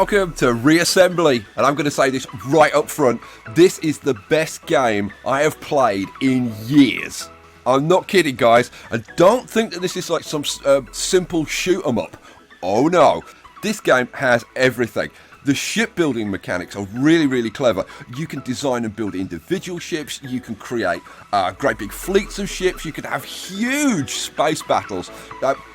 welcome to Reassembly. And I'm going to say this right up front. This is the best game I have played in years. I'm not kidding, guys. And don't think that this is like some simple shoot 'em up. Oh no. This game has everything. The shipbuilding mechanics are really, really clever. You can design and build individual ships. You can create great big fleets of ships. You can have huge space battles,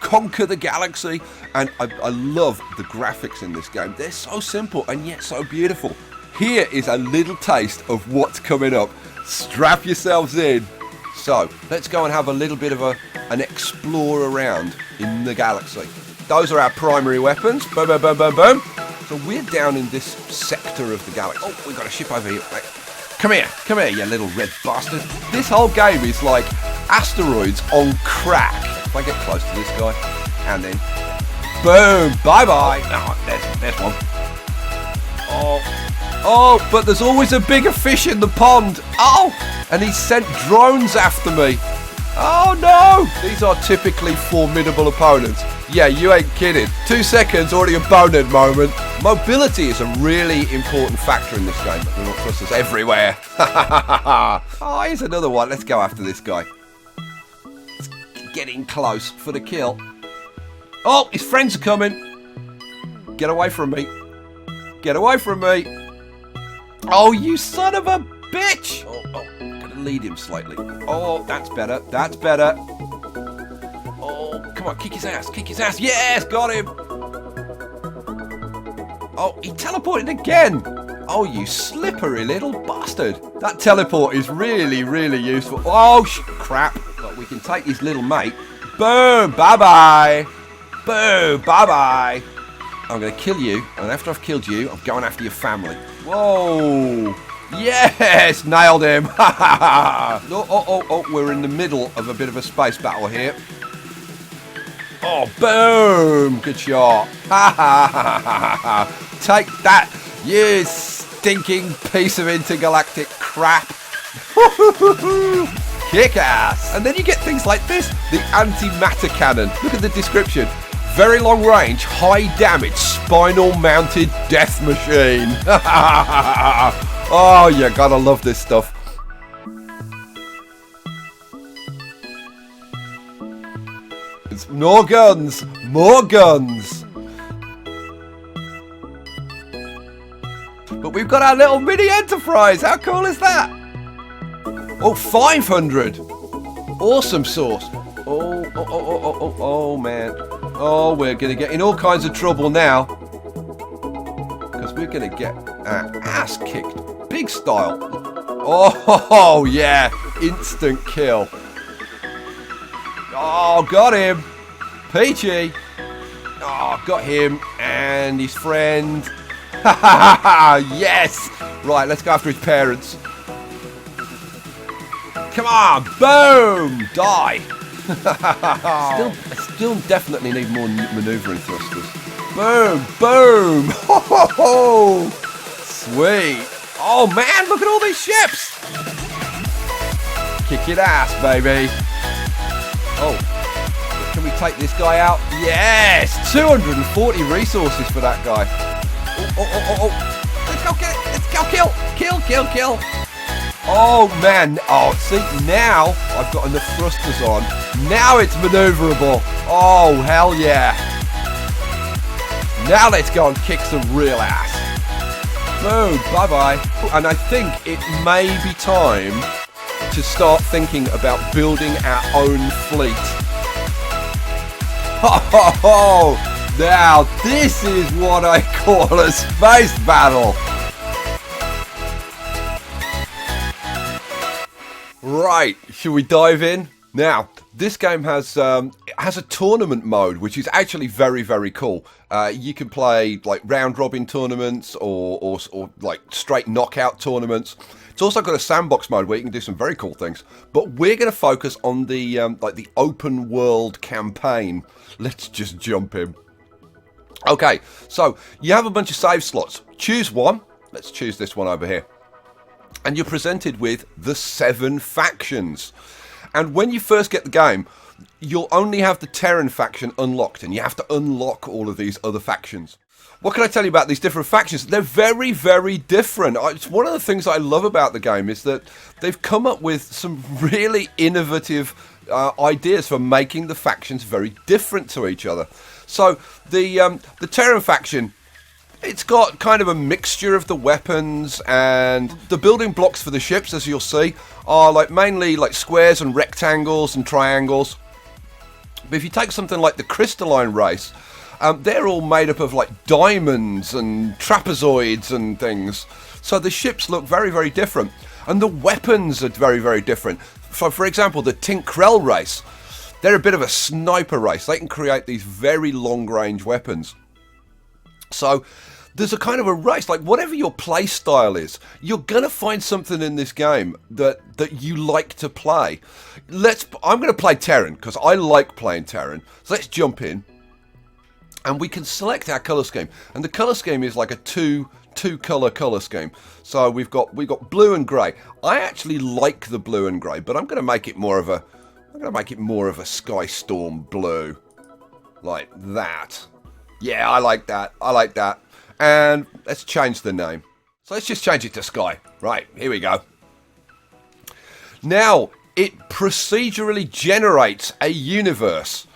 conquer the galaxy. And I love the graphics in this game. They're so simple and yet so beautiful. Here is a little taste of what's coming up. Strap yourselves in. So let's go and have a little bit of an explore around in the galaxy. Those are our primary weapons. Boom, boom, boom, boom, boom. So we're down in this sector of the galaxy. Oh, we've got a ship over here. Right. Come here, you little red bastard. This whole game is like asteroids on crack. If I get close to this guy, and then, boom, bye-bye. Oh, there's one. Oh, but there's always a bigger fish in the pond. Oh, and he sent drones after me. Oh no! These are typically formidable opponents. Yeah, you ain't kidding. 2 seconds, already a bonehead moment. Mobility is a really important factor in this game. We're not thrusters everywhere. Oh, here's another one. Let's go after this guy. It's getting close for the kill. Oh, his friends are coming. Get away from me. Get away from me. Oh, you son of a bitch. Oh. Lead him slightly. Oh, that's better. That's better. Oh, come on, kick his ass. Kick his ass. Yes, got him. Oh, he teleported again. Oh, you slippery little bastard. That teleport is really, really useful. Oh, crap. But we can take his little mate. Boom. Bye-bye. Boom. Bye-bye. I'm going to kill you. And after I've killed you, I'm going after your family. Whoa. Yes! Nailed him! Oh, we're in the middle of a bit of a space battle here. Oh, boom! Good shot. Take that, you stinking piece of intergalactic crap. Kick ass! And then you get things like this, the antimatter cannon. Look at the description. Very long range, high damage, spinal mounted death machine. Oh, you gotta love this stuff. It's more guns, more guns. But we've got our little mini Enterprise. How cool is that? Oh, 500. Awesome sauce. Oh, man. Oh, we're gonna get in all kinds of trouble now. Because we're gonna get our ass kicked. Big style. Oh, yeah. Instant kill. Oh, got him. Peachy. Oh, got him. And his friend. Yes. Right, let's go after his parents. Come on. Boom. Die. Still definitely need more maneuvering thrusters. Boom. Boom. Ho. Sweet. Oh man, look at all these ships! Kick your ass, baby. Oh, can we take this guy out? Yes! 240 resources for that guy. Oh. Let's go get it! Let's go kill! Oh man, oh, see, now I've got enough thrusters on. Now it's maneuverable. Oh, hell yeah. Now let's go and kick some real ass. Boom, bye-bye. And I think it may be time to start thinking about building our own fleet. Ho! Now this is what I call a space battle. Right, should we dive in? Now, this game has a tournament mode, which is actually very, very cool. You can play like round-robin tournaments or like straight knockout tournaments. It's also got a sandbox mode where you can do some very cool things. But we're going to focus on the like the open world campaign. Let's just jump in. Okay, so you have a bunch of save slots. Choose one. Let's choose this one over here. And you're presented with the 7 factions. And when you first get the game, you'll only have the Terran faction unlocked, and you have to unlock all of these other factions. What can I tell you about these different factions? They're very, very different. It's one of the things I love about the game is that they've come up with some really innovative ideas for making the factions very different to each other. So the Terran faction, it's got kind of a mixture of the weapons, and the building blocks for the ships, as you'll see, are like mainly like squares and rectangles and triangles. But if you take something like the crystalline race, they're all made up of like diamonds and trapezoids and things. So the ships look very, very different. And the weapons are very, very different. So, for example, the Tinkrell race, they're a bit of a sniper race. They can create these very long-range weapons. So there's a kind of a race, like whatever your play style is, you're going to find something in this game that you like to play. I'm going to play Terran, because I like playing Terran. So let's jump in. And we can select our colour scheme, and the colour scheme is like a two colour scheme. So we've got blue and grey. I actually like the blue and grey, but I'm going to make it more of a Sky Storm blue, like that. Yeah, I like that. I like that. And let's change the name. So let's just change it to Skye. Right, here we go. Now it procedurally generates a universe,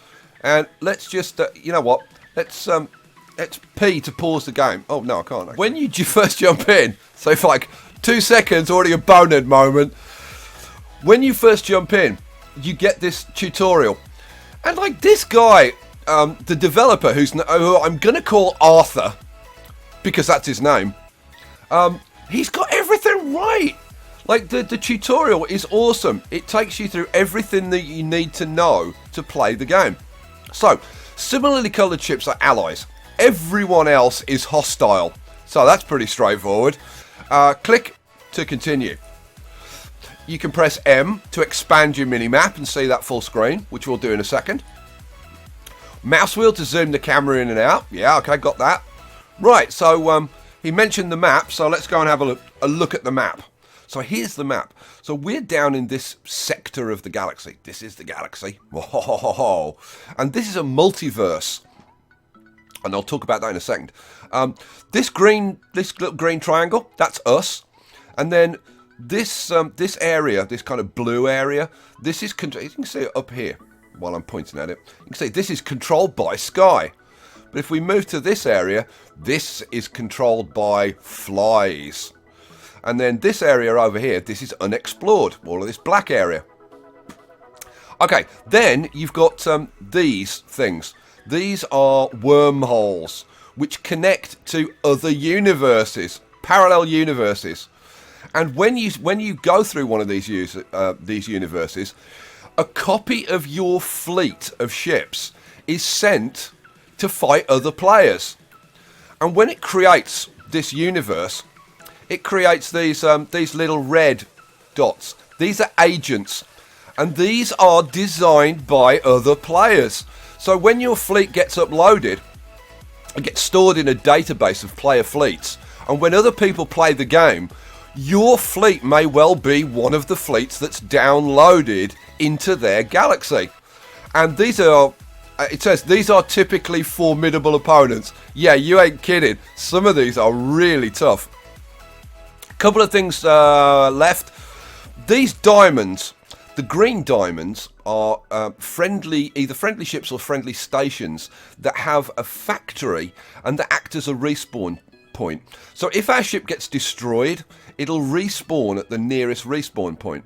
and let's just you know what? Let's P to pause the game. Oh, no, I can't. Actually. When you first jump in, so for like 2 seconds, already a bonehead moment. When you first jump in, you get this tutorial. And like this guy, the developer, who I'm going to call Arthur, because that's his name, he's got everything right. Like the tutorial is awesome. It takes you through everything that you need to know to play the game. So, similarly coloured ships are allies. Everyone else is hostile. So that's pretty straightforward. Click to continue. You can press M to expand your minimap and see that full screen, which we'll do in a second. Mouse wheel to zoom the camera in and out. Yeah, okay, got that. Right, so he mentioned the map, so let's go and have a look at the map. So here's the map. So we're down in this sector of the galaxy. This is the galaxy. And this is a multiverse. And I'll talk about that in a second. This little green triangle, that's us. And then this area, this kind of blue area, this is, you can see it up here while I'm pointing at it. You can see this is controlled by Skye. But if we move to this area, this is controlled by flies. And then this area over here, this is unexplored, all of this black area. Okay, then you've got these things. These are wormholes, which connect to other universes, parallel universes. And when you go through one of these universes, a copy of your fleet of ships is sent to fight other players. And when it creates this universe, it creates these little red dots. These are agents, and these are designed by other players. So when your fleet gets uploaded, it gets stored in a database of player fleets, and when other people play the game, your fleet may well be one of the fleets that's downloaded into their galaxy. And these are, it says, these are typically formidable opponents. Yeah, you ain't kidding. Some of these are really tough. Couple of things left. These diamonds, the green diamonds, are either friendly ships or friendly stations that have a factory and that act as a respawn point. So if our ship gets destroyed, it'll respawn at the nearest respawn point.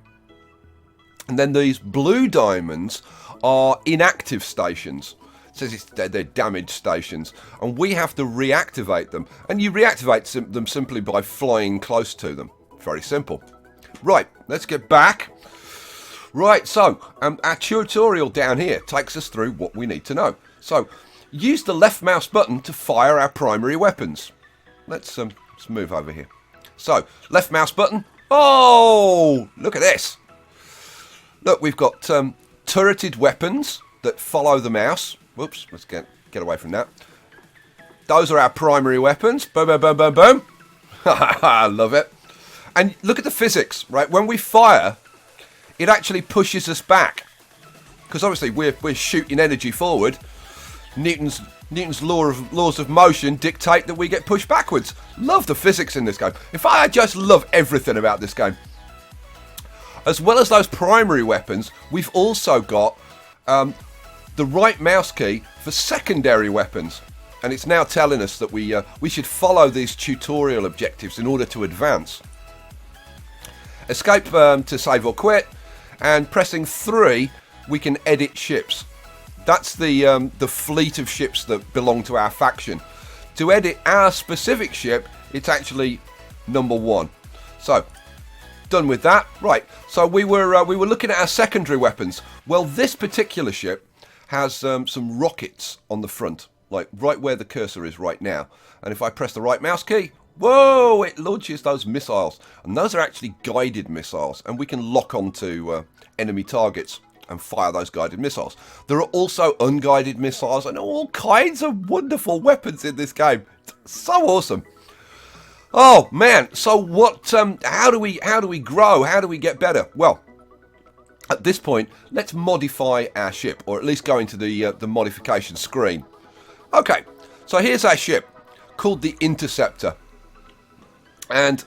And then these blue diamonds are inactive stations. It says they're damaged stations, and we have to reactivate them. And you reactivate them simply by flying close to them. Very simple. Right, let's get back. Right, so our tutorial down here takes us through what we need to know. So, use the left mouse button to fire our primary weapons. Let's move over here. So, left mouse button. Oh, look at this. Look, we've got turreted weapons that follow the mouse. Whoops, let's get away from that. Those are our primary weapons. Boom, boom, boom, boom, boom. I love it. And look at the physics, right? When we fire, it actually pushes us back. Because obviously we're shooting energy forward. Newton's laws of motion dictate that we get pushed backwards. Love the physics in this game. In fact, I just love everything about this game. As well as those primary weapons, we've also got the right mouse key for secondary weapons. And it's now telling us that we should follow these tutorial objectives in order to advance. Escape to save or quit, and pressing 3 we can edit ships. That's the fleet of ships that belong to our faction. To edit our specific ship, it's actually number 1. So, done with that. Right, so we were looking at our secondary weapons. Well, this particular ship has some rockets on the front, like right where the cursor is right now. And if I press the right mouse key, whoa, it launches those missiles. And those are actually guided missiles, and we can lock onto enemy targets and fire those guided missiles. There are also unguided missiles and all kinds of wonderful weapons in this game. It's so awesome. Oh man, so what? How do we grow? How do we get better? Well, at this point, let's modify our ship, or at least go into the modification screen. Okay, so here's our ship called the Interceptor, and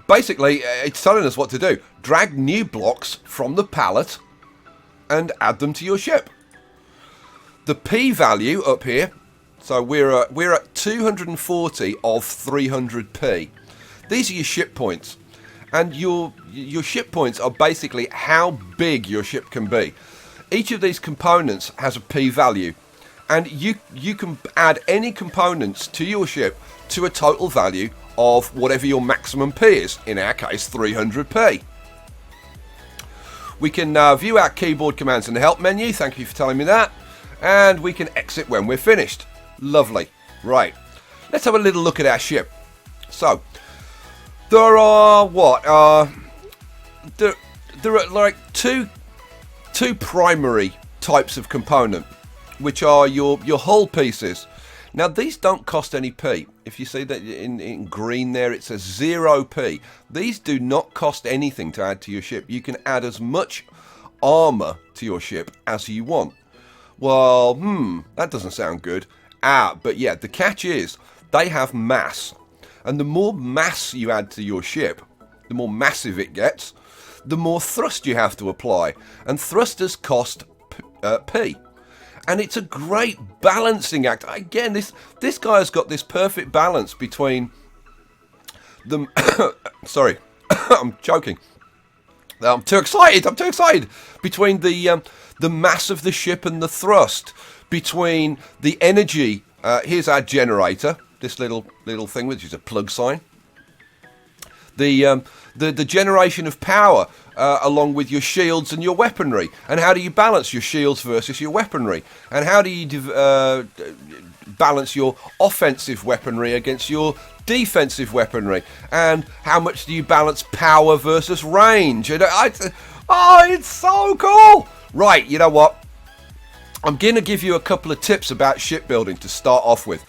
basically it's telling us what to do. Drag new blocks from the pallet and add them to your ship. The P value up here, so we're at 240 of 300p. These are your ship points, and your ship points are basically how big your ship can be. Each of these components has a P value, and you can add any components to your ship to a total value of whatever your maximum P is, in our case 300p. We can view our keyboard commands in the help menu, thank you for telling me that, and we can exit when we're finished. Lovely. Right, let's have a little look at our ship. So, there are there are like two primary types of component, which are your hull pieces. Now these don't cost any P. If you see that in green there, it says 0p. These do not cost anything to add to your ship. You can add as much armor to your ship as you want. Well, that doesn't sound good. But yeah, the catch is they have mass. And the more mass you add to your ship, the more massive it gets, the more thrust you have to apply. And thrusters cost P. And it's a great balancing act. Again, this guy has got this perfect balance between the... Sorry, I'm choking. I'm too excited. Between the mass of the ship and the thrust. Between the energy. Here's our generator. This little thing, which is a plug sign. The generation of power along with your shields and your weaponry, and how do you balance your shields versus your weaponry, and how do you balance your offensive weaponry against your defensive weaponry, and how much do you balance power versus range? And it's so cool. Right, you know what, I'm gonna give you a couple of tips about shipbuilding to start off with.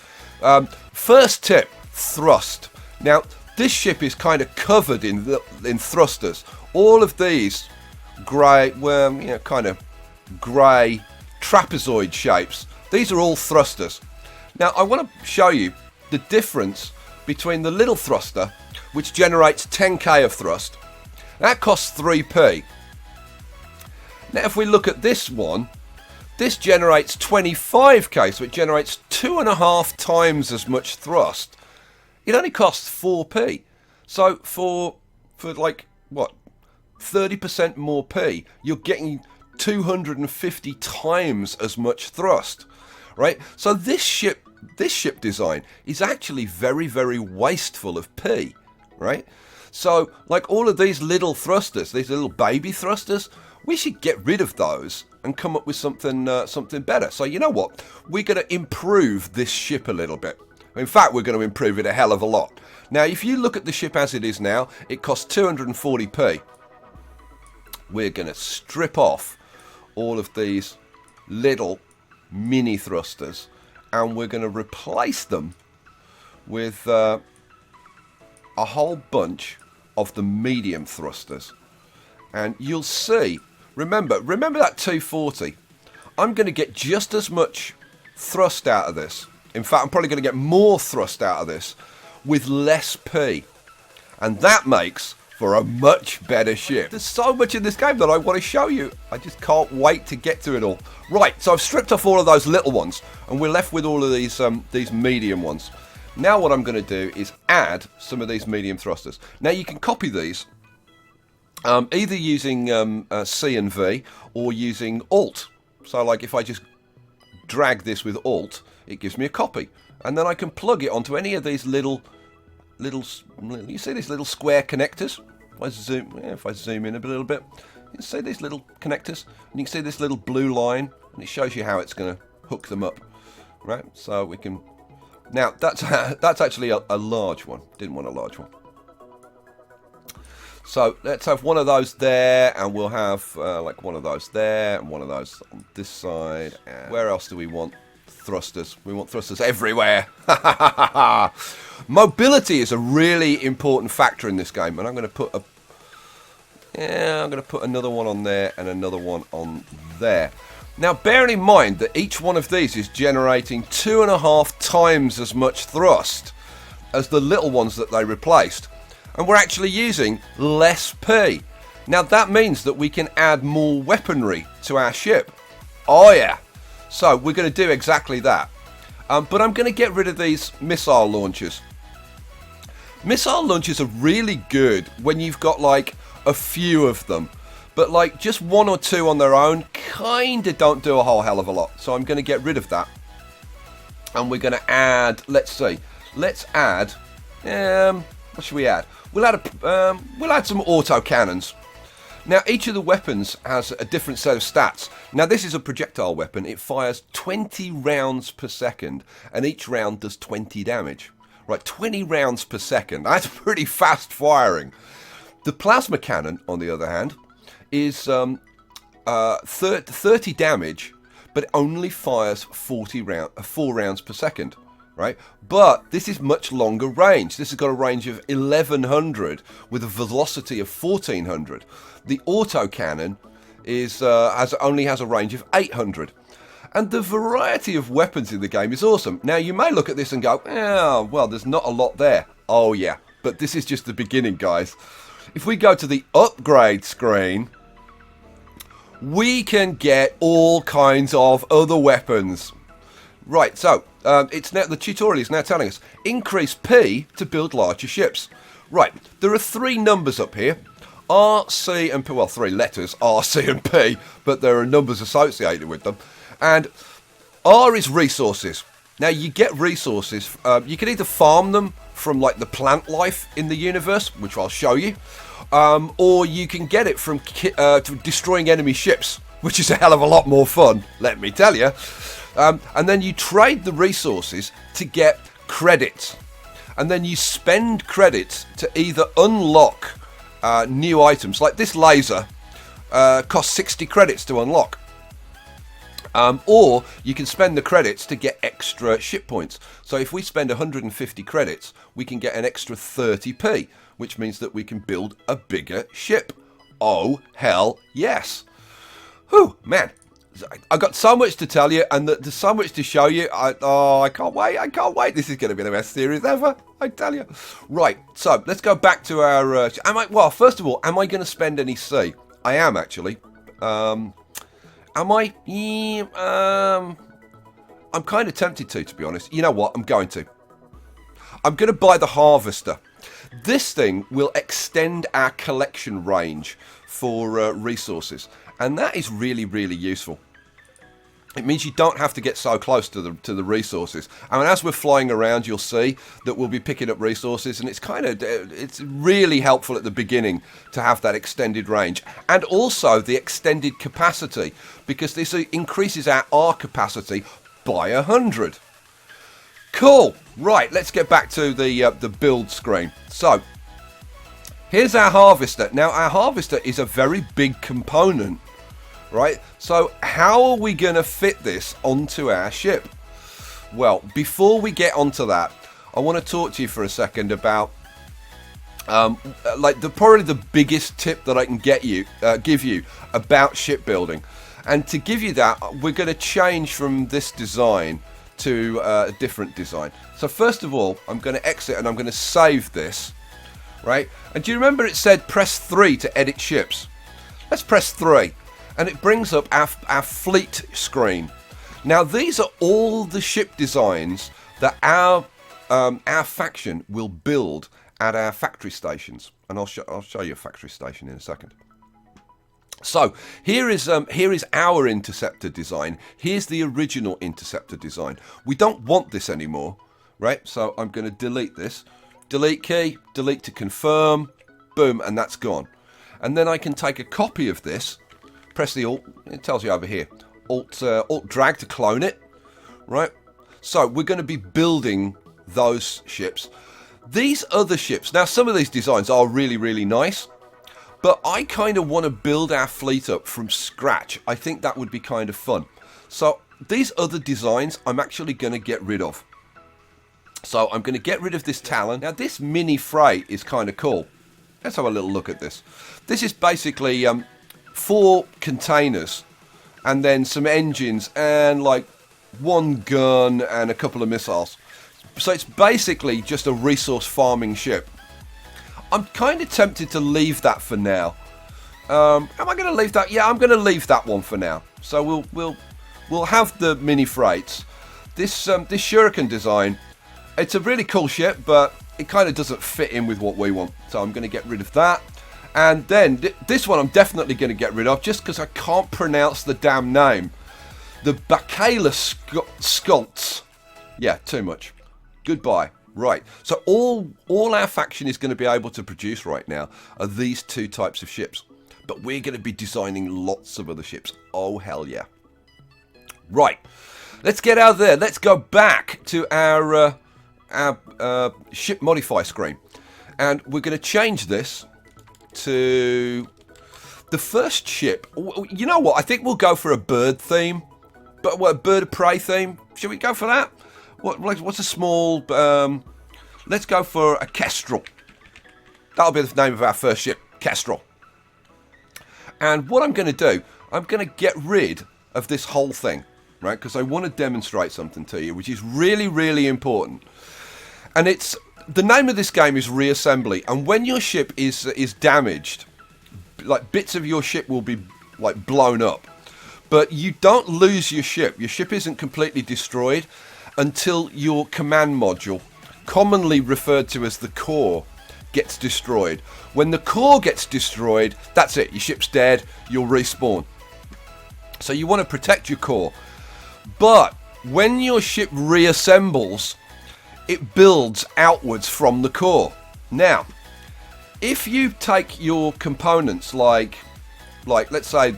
First tip, thrust. Now this ship is kind of covered in thrusters. All of these grey, kind of grey trapezoid shapes. These are all thrusters. Now I want to show you the difference between the little thruster, which generates 10k of thrust. That costs 3p. Now if we look at this one, this generates 25k, so it generates 2.5 times as much thrust. It only costs 4p. So for like, what, 30% more p, you're getting 250 times as much thrust, right? So this ship design is actually very, very wasteful of p, right? So like all of these little thrusters, these little baby thrusters, we should get rid of those and come up with something better. So you know what? We're going to improve this ship a little bit. In fact, we're going to improve it a hell of a lot. Now, if you look at the ship as it is now, it costs 240p. We're going to strip off all of these little mini thrusters, and we're going to replace them with a whole bunch of the medium thrusters. And you'll see, remember that 240. I'm going to get just as much thrust out of this. In fact, I'm probably going to get more thrust out of this with less P. And that makes for a much better ship. There's so much in this game that I want to show you. I just can't wait to get to it all. Right, so I've stripped off all of those little ones, and we're left with all of these medium ones. Now what I'm going to do is add some of these medium thrusters. Now you can copy these either using C and V or using Alt. So like if I just drag this with Alt, it gives me a copy. And then I can plug it onto any of these little, you see these little square connectors? If I zoom in a little bit, you can see these little connectors, and you can see this little blue line, and it shows you how it's going to hook them up, right? So we can. Now that's actually a large one. Didn't want a large one. So let's have one of those there, and we'll have like one of those there, and one of those on this side. And where else do we want thrusters? We want thrusters everywhere. Mobility is a really important factor in this game, and I'm going to put another one on there and another one on there. Now, bearing in mind that each one of these is generating 2.5 times as much thrust as the little ones that they replaced, and we're actually using less P. Now, that means that we can add more weaponry to our ship. Oh yeah. So we're going to do exactly that. But I'm going to get rid of these missile launchers. Missile launchers are really good when you've got like a few of them. But like just one or two on their own kind of don't do a whole hell of a lot. So I'm going to get rid of that. And we're going to add, let's see. Let's add, what should we add? We'll add some auto cannons. Now, each of the weapons has a different set of stats. Now, this is a projectile weapon. It fires 20 rounds per second, and each round does 20 damage. Right, 20 rounds per second. That's pretty fast firing. The plasma cannon, on the other hand, is 30 damage, but it only fires 4 rounds per second. Right, but this is much longer range. This has got a range of 1100 with a velocity of 1400. The autocannon is only has a range of 800. And the variety of weapons in the game is awesome. Now, you may look at this and go, oh, well, there's not a lot there. Oh, yeah, but this is just the beginning, guys. If we go to the upgrade screen, we can get all kinds of other weapons. Right, so it's now the tutorial is now telling us increase P to build larger ships. Right, there are 3 numbers up here. R, C, and P. Well, 3 letters, R, C, and P, but there are numbers associated with them. And R is resources. Now, you get resources. You can either farm them from, like, the plant life in the universe, which I'll show you, or you can get it from destroying enemy ships, which is a hell of a lot more fun, let me tell you. And then you trade the resources to get credits. And then you spend credits to either unlock new items. Like this laser costs 60 credits to unlock. Or you can spend the credits to get extra ship points. So if we spend 150 credits, we can get an extra 30p, which means that we can build a bigger ship. Oh, hell yes. Whew, man. I've got so much to tell you, and there's so much to show you. I can't wait. I can't wait. This is going to be the best series ever, I tell you. Right, so let's go back to our... well, first of all, am I going to spend any C? I am, actually. Am I? I'm kind of tempted to be honest. You know what? I'm going to. I'm going to buy the Harvester. This thing will extend our collection range for resources, and that is really, really useful. It means you don't have to get so close to the resources. I mean, as we're flying around, you'll see that we'll be picking up resources, and it's really helpful at the beginning to have that extended range, and also the extended capacity, because this increases our R capacity by 100. Cool. Right, let's get back to the build screen. So here's our Harvester. Now, our Harvester is a very big component. Right, so how are we going to fit this onto our ship? Well, before we get onto that, I want to talk to you for a second about probably the biggest tip that I can give you about shipbuilding. And to give you that, we're going to change from this design to a different design. So first of all, I'm going to exit and I'm going to save this, right? And do you remember it said press 3 to edit ships? Let's press 3, and it brings up our fleet screen. Now these are all the ship designs that our faction will build at our factory stations, and I'll show you a factory station in a second. So here is our interceptor design. Here's the original interceptor design. We don't want this anymore, right? So I'm going to delete this. Delete key, delete to confirm, boom, and that's gone. And then I can take a copy of this, press the Alt, it tells you over here, Alt drag to clone it, right? So we're going to be building those ships. These other ships, now some of these designs are really, really nice. But I kind of want to build our fleet up from scratch. I think that would be kind of fun. So these other designs I'm actually going to get rid of. So I'm going to get rid of this Talon. Now this mini freight is kind of cool. Let's have a little look at this. This is basically 4 containers and then some engines and like 1 gun and a couple of missiles. So it's basically just a resource farming ship. I'm kind of tempted to leave that for now. Am I going to leave that? Yeah, I'm going to leave that one for now. So we'll have the mini freights. This Shuriken design, it's a really cool ship, but it kind of doesn't fit in with what we want. So I'm going to get rid of that. And then this one I'm definitely going to get rid of just because I can't pronounce the damn name. The Bacala Scults. Yeah, too much. Goodbye. Right, so all our faction is going to be able to produce right now are these 2 types of ships. But we're going to be designing lots of other ships. Oh, hell yeah. Right, let's get out there. Let's go back to our ship modify screen. And we're going to change this to the first ship. You know what, I think we'll go for a bird theme. But what, a bird of prey theme? Should we go for that? What's a small... let's go for a Kestrel. That'll be the name of our first ship, Kestrel. And what I'm going to do, I'm going to get rid of this whole thing, right? Because I want to demonstrate something to you, which is really, really important. And it's... The name of this game is Reassembly. And when your ship is damaged, like bits of your ship will be like blown up. But you don't lose your ship. Your ship isn't completely destroyed until your command module, commonly referred to as the core, gets destroyed. When the core gets destroyed, that's it. Your ship's dead. You'll respawn. So you want to protect your core. But when your ship reassembles, it builds outwards from the core. Now, if you take your components like let's say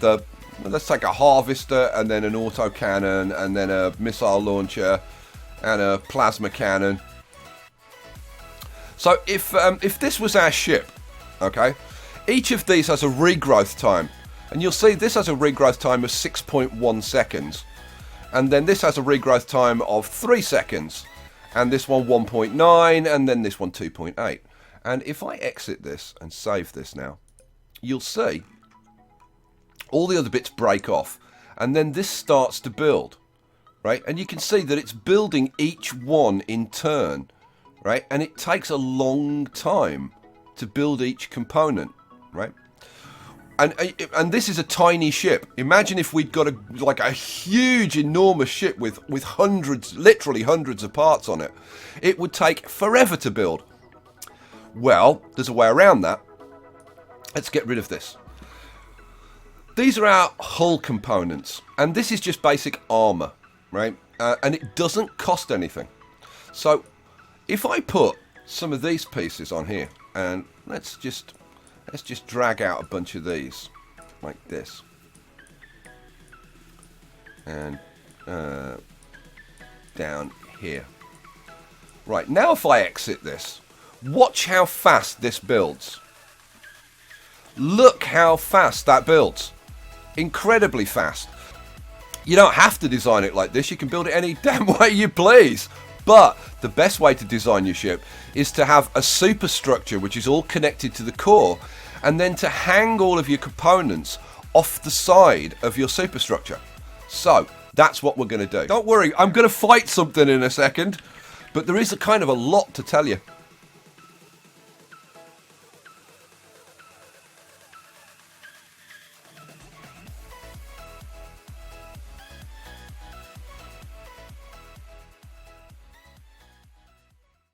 let's take a harvester and then an autocannon and then a missile launcher and a plasma cannon. So if this was our ship, okay, each of these has a regrowth time, and you'll see this has a regrowth time of 6.1 seconds, and then this has a regrowth time of 3 seconds, and this one 1.9, and then this one 2.8. And if I exit this and save this now, you'll see all the other bits break off, and then this starts to build. Right, and you can see that it's building each one in turn, right? And it takes a long time to build each component, right? And this is a tiny ship. Imagine if we'd got a huge, enormous ship with hundreds, literally hundreds of parts on it. It would take forever to build. Well, there's a way around that. Let's get rid of this. These are our hull components, and this is just basic armor. Right, and it doesn't cost anything. So if I put some of these pieces on here, and let's just drag out a bunch of these like this, and down here. Right, now if I exit this, watch how fast this builds. Look how fast that builds. Incredibly fast. You don't have to design it like this. You can build it any damn way you please. But the best way to design your ship is to have a superstructure which is all connected to the core, and then to hang all of your components off the side of your superstructure. So that's what we're going to do. Don't worry, I'm going to fight something in a second, but there is a kind of a lot to tell you.